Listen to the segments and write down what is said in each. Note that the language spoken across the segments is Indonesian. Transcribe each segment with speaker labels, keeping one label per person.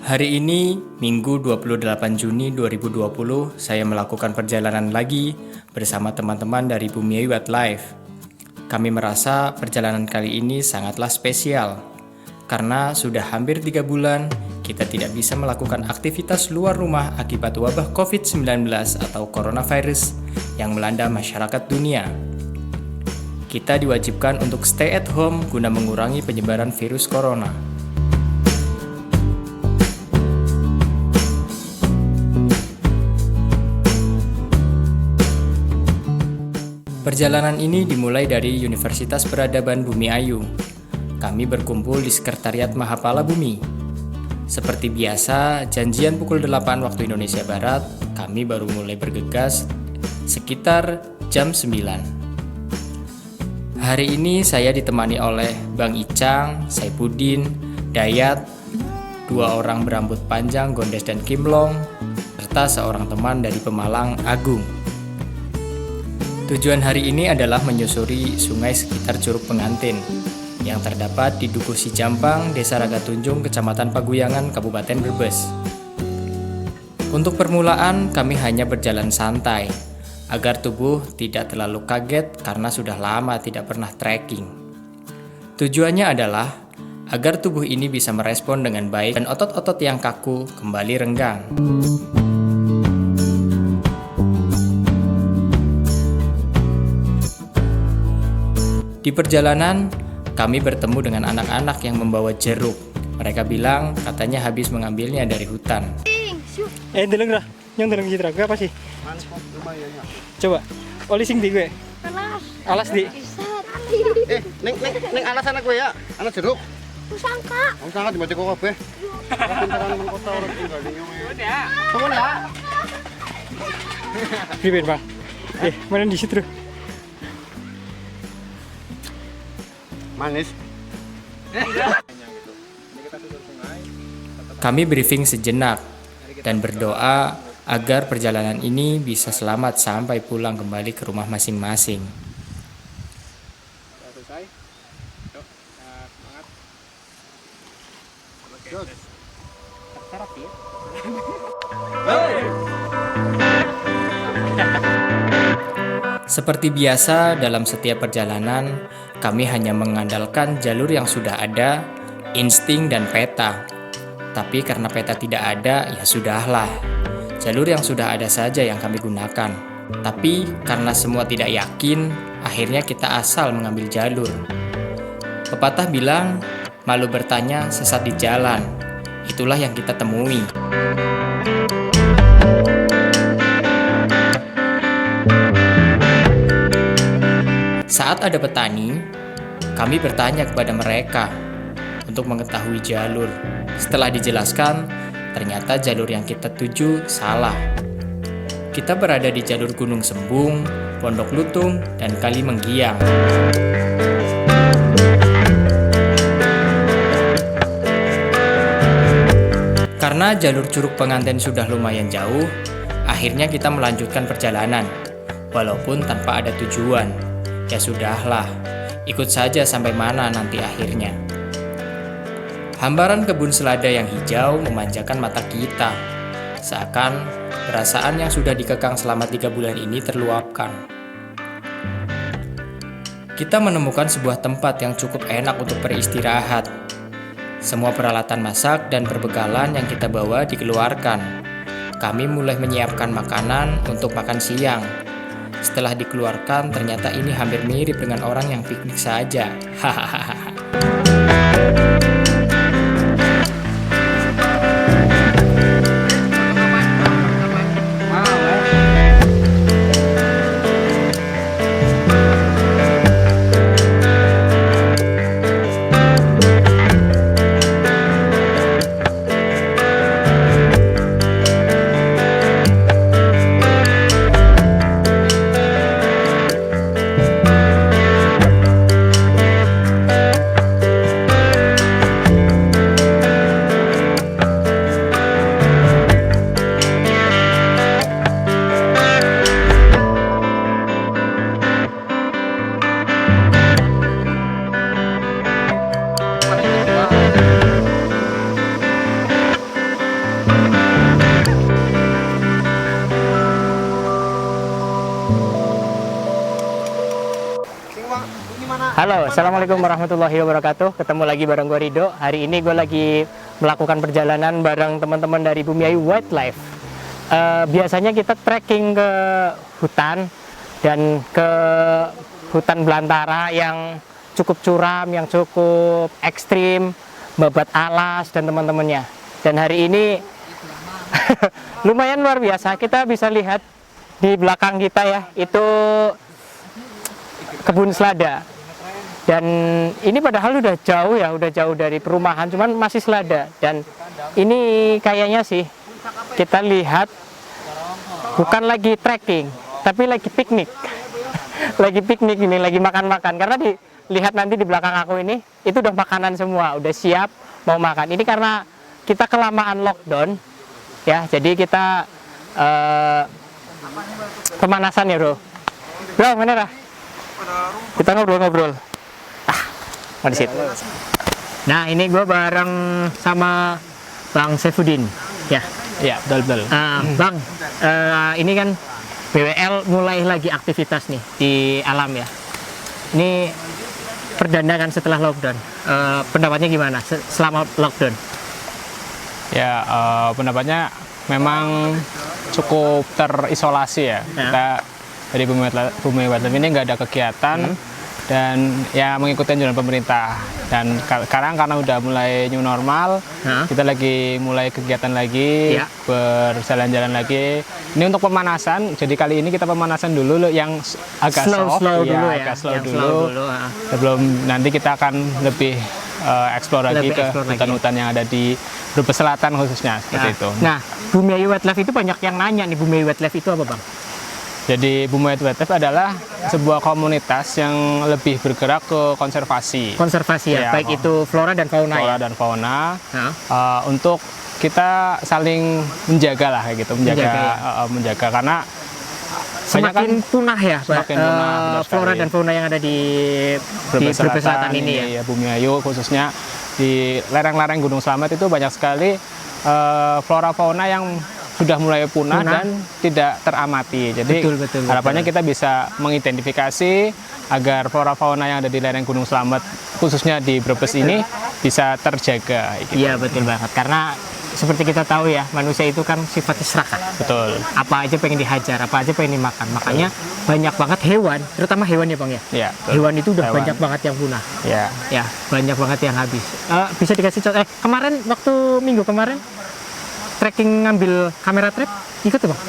Speaker 1: Hari ini, Minggu 28 Juni 2020, saya melakukan perjalanan lagi bersama teman-teman dari Bumi Wildlife. Kami merasa perjalanan kali ini sangatlah spesial, karena sudah hampir 3 bulan kita tidak bisa melakukan aktivitas luar rumah akibat wabah COVID-19 atau coronavirus yang melanda masyarakat dunia. Kita diwajibkan untuk stay at home guna mengurangi penyebaran virus corona. Perjalanan ini dimulai dari Universitas Peradaban Bumi Ayu. Kami berkumpul di Sekretariat Mahapala Bumi. Seperti biasa, janjian pukul 8 waktu Indonesia Barat, kami baru mulai bergegas sekitar jam 9. Hari ini saya ditemani oleh Bang Icang, Saipudin, Dayat, 2 orang berambut panjang, Gondes dan Kimlong, serta seorang teman dari Pemalang, Agung. Tujuan hari ini adalah menyusuri sungai sekitar Curug Pengantin yang terdapat di Dukuh Cijampang, Desa Ragatunjung, Kecamatan Paguyangan, Kabupaten Brebes. Untuk permulaan, kami hanya berjalan santai agar tubuh tidak terlalu kaget karena sudah lama tidak pernah trekking. Tujuannya adalah agar tubuh ini bisa merespon dengan baik dan otot-otot yang kaku kembali renggang. Di perjalanan, kami bertemu dengan anak-anak yang membawa jeruk. Mereka bilang katanya habis mengambilnya dari hutan. Deleng dah, yang deleng gitu apa sih? Coba, oli sing di gue. Alas di.
Speaker 2: Neng alas anak gue ya, anak jeruk.
Speaker 3: Sangka.
Speaker 2: Sangka dibaca kok kabeh. Pintaran nang kota orang tinggal di nyowe. Tunggu ya.
Speaker 1: Pripun, Bang? Mana di situ?
Speaker 2: Manis.
Speaker 1: Kami briefing sejenak dan berdoa agar perjalanan ini bisa selamat sampai pulang kembali ke rumah masing-masing. Seperti biasa dalam setiap perjalanan, kami hanya mengandalkan jalur yang sudah ada, insting dan peta. Tapi karena peta tidak ada, ya sudahlah. Jalur yang sudah ada saja yang kami gunakan. Tapi karena semua tidak yakin, akhirnya kita asal mengambil jalur. Pepatah bilang, malu bertanya sesat di jalan. Itulah yang kita temui. Saat ada petani, kami bertanya kepada mereka untuk mengetahui jalur. Setelah dijelaskan, ternyata jalur yang kita tuju salah. Kita berada di jalur Gunung Sembung, Pondok Lutung, dan Kali Menggiang. Karena jalur Curug Pengantin sudah lumayan jauh, akhirnya kita melanjutkan perjalanan, walaupun tanpa ada tujuan. Ya sudahlah, ikut saja sampai mana nanti akhirnya. Hamparan kebun selada yang hijau memanjakan mata kita. Seakan perasaan yang sudah dikekang selama 3 bulan ini terluapkan. Kita menemukan sebuah tempat yang cukup enak untuk beristirahat. Semua peralatan masak dan perbekalan yang kita bawa dikeluarkan. Kami mulai menyiapkan makanan untuk makan siang. Setelah dikeluarkan, ternyata ini hampir mirip dengan orang yang piknik saja. Hahaha. Halo, assalamualaikum warahmatullahi wabarakatuh. Ketemu lagi bareng gue Rido. Hari ini gue lagi melakukan perjalanan bareng teman-teman dari Bumi Ayu Wildlife. Biasanya kita trekking ke hutan dan ke hutan belantara yang cukup curam, yang cukup ekstrim, babat alas dan teman-temannya. Dan hari ini lumayan luar biasa. Kita bisa lihat di belakang kita ya, itu kebun selada. Dan ini padahal udah jauh dari perumahan, cuman masih selada. Dan ini kayaknya sih kita lihat bukan lagi trekking, tapi lagi piknik. Lagi piknik ini, lagi makan-makan. Karena dilihat nanti di belakang aku ini, itu udah makanan semua, udah siap mau makan. Ini karena kita kelamaan lockdown, ya. Jadi kita pemanasan ya bro. Bro, mana lah? Kita ngobrol-ngobrol. Di situ. Nah, ini gue bareng sama Bang Saifuddin, ya.
Speaker 3: Ya, betul.
Speaker 1: Bang, ini kan BWL mulai lagi aktivitas nih di alam ya. Ini perdana kan setelah lockdown. Pendapatnya gimana selama lockdown?
Speaker 3: Ya, pendapatnya memang cukup terisolasi ya. Kita dari Bumi Wildlife ini nggak ada kegiatan. Dan ya mengikuti anjuran pemerintah. Dan sekarang karena udah mulai new normal, kita lagi mulai kegiatan lagi, berjalan-jalan lagi. Ini untuk pemanasan. Jadi kali ini kita pemanasan dulu yang agak
Speaker 1: slow dulu ya.
Speaker 3: Agak slow dulu. Sebelum nanti kita akan lebih explore lagi ke hutan-hutan yang ada di Brebes Selatan khususnya seperti itu.
Speaker 1: Nah, Bumi Ayu Wildlife itu banyak yang nanya nih, Bumi Ayu Wildlife itu apa bang?
Speaker 3: Jadi Bumi Ayu Wildlife adalah sebuah komunitas yang lebih bergerak ke konservasi.
Speaker 1: Konservasi ya, baik itu flora dan fauna.
Speaker 3: Flora dan fauna. Untuk kita saling menjaga lah kayak gitu, menjaga karena
Speaker 1: semakin punah ya,
Speaker 3: semakin punah
Speaker 1: flora dan fauna yang ada di Brebes Selatan ini ya.
Speaker 3: Bumi Ayu khususnya di lereng-lereng Gunung Slamet itu banyak sekali flora fauna yang sudah mulai punah dan tidak teramati. Jadi harapannya kita bisa mengidentifikasi agar flora fauna yang ada di lereng Gunung Slamet khususnya di Brebes ini bisa terjaga.
Speaker 1: Iya betul banget, karena seperti kita tahu ya, manusia itu kan sifatnya serakah.
Speaker 3: Betul.
Speaker 1: Apa aja pengen dihajar, apa aja pengen dimakan. Makanya banyak banget hewan, terutama hewan ya bang ya.
Speaker 3: Iya.
Speaker 1: Hewan itu udah banyak banget yang punah.
Speaker 3: Iya.
Speaker 1: Ya banyak banget yang habis. Bisa dikasih contoh? Kemarin waktu minggu kemarin trekking ngambil kamera trap ikut tuh bang?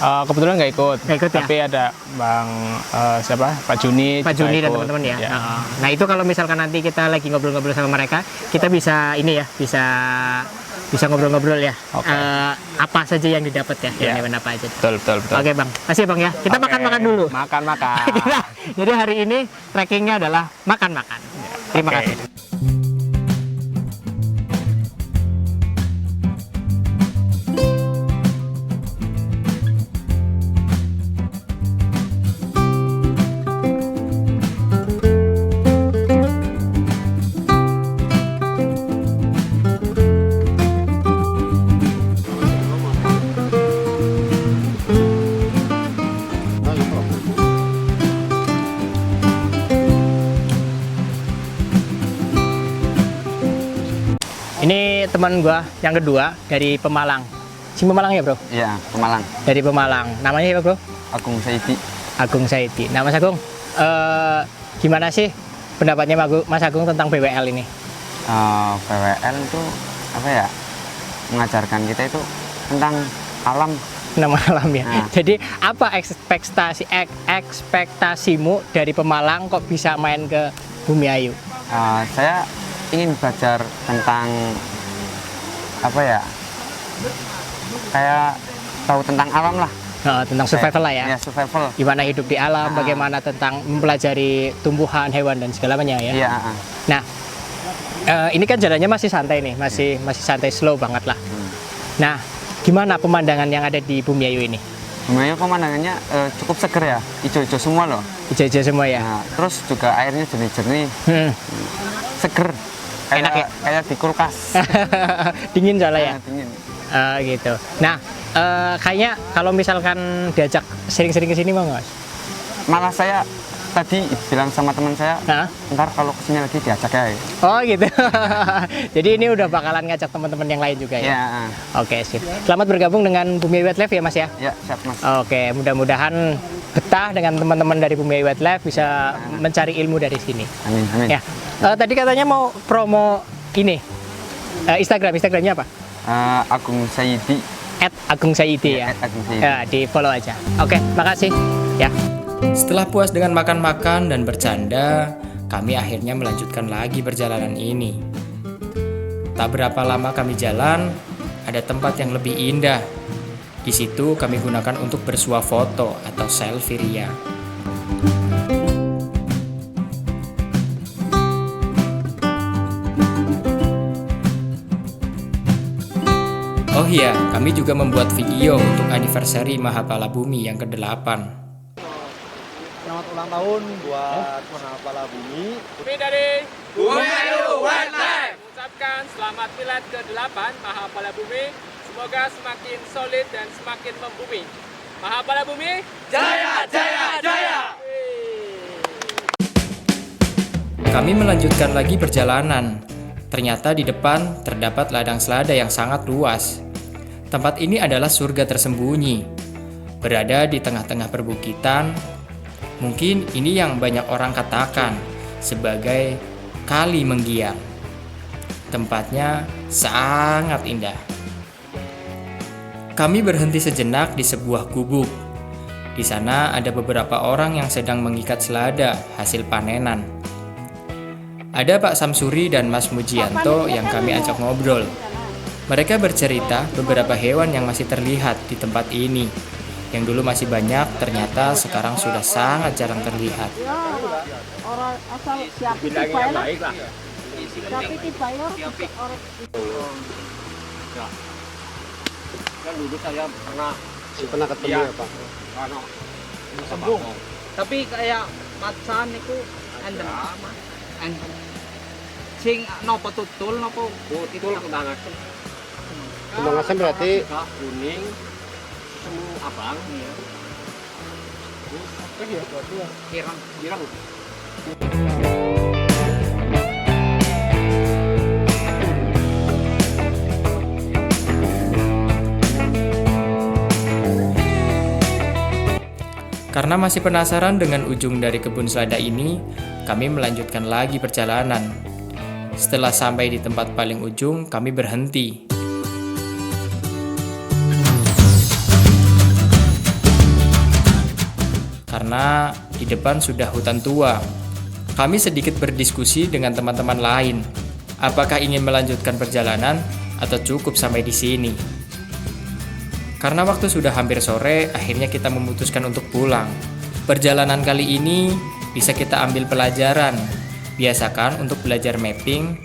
Speaker 3: Kebetulan nggak ikut, tapi
Speaker 1: ya?
Speaker 3: ada Bang siapa? Pak Juni
Speaker 1: dan teman-teman ya. Nah itu kalau misalkan nanti kita lagi ngobrol-ngobrol sama mereka, kita bisa ini ya, bisa ngobrol-ngobrol ya. Apa saja yang didapat ya, hewan apa aja.
Speaker 3: Betul.
Speaker 1: Oke bang, kasih bang ya. Kita makan-makan dulu.
Speaker 3: Makan-makan.
Speaker 1: Jadi hari ini trekkingnya adalah makan-makan. Terima kasih. Ini teman gua yang kedua dari Pemalang. Si Pemalang ya bro?
Speaker 2: Iya, Pemalang.
Speaker 1: Dari Pemalang. Namanya siapa bro?
Speaker 2: Agung Saidi.
Speaker 1: Agung Saidi. Nah Mas Agung, gimana sih pendapatnya Mas Agung tentang BWL ini?
Speaker 2: BWL itu apa ya? Mengajarkan kita itu tentang alam.
Speaker 1: Nama alam ya. Jadi apa ekspektasimu dari Pemalang kok bisa main ke Bumi Ayu?
Speaker 2: Saya ingin belajar tentang apa ya, kayak tahu tentang alam lah.
Speaker 1: Tentang survival lah ya.
Speaker 2: Ya, survival.
Speaker 1: Gimana hidup di alam, bagaimana tentang mempelajari tumbuhan, hewan dan segalanya ya.
Speaker 2: Iya.
Speaker 1: Nah, ini kan jalannya masih santai nih, masih santai, slow banget lah. Nah, gimana pemandangan yang ada di Bumi Ayu ini?
Speaker 2: Bumi Ayu pemandangannya cukup seger ya, hijau-hijau semua loh.
Speaker 1: Hijau-hijau semua ya.
Speaker 2: Nah, terus juga airnya jernih-jernih, seger.
Speaker 1: Enak ya?
Speaker 2: Kayak di kulkas.
Speaker 1: Dingin soalnya ya?
Speaker 2: Dingin.
Speaker 1: Gitu. Nah, kayaknya kalau misalkan diajak sering-sering ke sini mau nggak mas?
Speaker 2: Malah saya tadi bilang sama teman saya,
Speaker 3: Hah?
Speaker 2: ntar kalau kesini lagi diajak ya.
Speaker 3: Oh gitu. Jadi ini udah bakalan ngajak teman-teman yang lain juga ya?
Speaker 2: Ya,
Speaker 3: Oke, sip. Selamat bergabung dengan Bumi Wildlife ya Mas ya?
Speaker 2: ya siap Mas.
Speaker 3: Oke, mudah-mudahan betah dengan teman-teman dari Bumi Wildlife, bisa mencari ilmu dari sini.
Speaker 2: Amin, amin.
Speaker 3: Ya, tadi katanya mau promo ini, Instagramnya apa?
Speaker 2: Agung Sayidi.
Speaker 3: @agungsaidi ya.
Speaker 2: @agungsaidi.
Speaker 3: Ya, di follow aja. Oke, makasih. Ya.
Speaker 1: Setelah puas dengan makan-makan dan bercanda, kami akhirnya melanjutkan lagi perjalanan ini. Tak berapa lama kami jalan, ada tempat yang lebih indah. Di situ kami gunakan untuk bersuah foto atau selfie ria. Oh iya, kami juga membuat video untuk anniversary Mahapala Bumi yang ke-8.
Speaker 2: Selamat ulang tahun buat Mahapala Bumi.
Speaker 3: Kami dari Bumi Ayu Wildlife mengucapkan selamat milad ke-8 Mahapala Bumi. Semoga semakin solid dan semakin membumi. Mahapala Bumi, jaya, jaya, jaya!
Speaker 1: Kami melanjutkan lagi perjalanan. Ternyata di depan terdapat ladang selada yang sangat luas. Tempat ini adalah surga tersembunyi. Berada di tengah-tengah perbukitan, mungkin ini yang banyak orang katakan sebagai kali Menggiang. Tempatnya sangat indah. Kami berhenti sejenak di sebuah gubuk. Di sana ada beberapa orang yang sedang mengikat selada hasil panenan. Ada Pak Samsuri dan Mas Mujianto yang kami ajak ngobrol. Mereka bercerita beberapa hewan yang masih terlihat di tempat ini. Yang dulu masih banyak, ternyata sekarang sudah sangat jarang terlihat.
Speaker 4: Ya, orang asal siap dibayar. Tapi dibayar orang
Speaker 2: Kan dulu saya pernah ketemu ya Pak.
Speaker 5: Sembung. Tapi kayak macan itu enden sing nopo tutul nopo
Speaker 2: Tutul kembangan. Kembangan berarti kuning, semu abang.
Speaker 5: kirang.
Speaker 1: Karena masih penasaran dengan ujung dari kebun selada ini, kami melanjutkan lagi perjalanan. Setelah sampai di tempat paling ujung, kami berhenti. Karena di depan sudah hutan tua. Kami sedikit berdiskusi dengan teman-teman lain. Apakah ingin melanjutkan perjalanan atau cukup sampai di sini? Karena waktu sudah hampir sore, akhirnya kita memutuskan untuk pulang. Perjalanan kali ini bisa kita ambil pelajaran. Biasakan untuk belajar mapping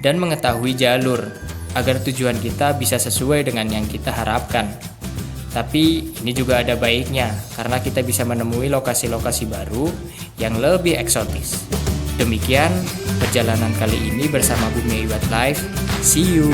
Speaker 1: dan mengetahui jalur agar tujuan kita bisa sesuai dengan yang kita harapkan. Tapi ini juga ada baiknya karena kita bisa menemui lokasi-lokasi baru yang lebih eksotis. Demikian perjalanan kali ini bersama Bumi Wildlife. See you.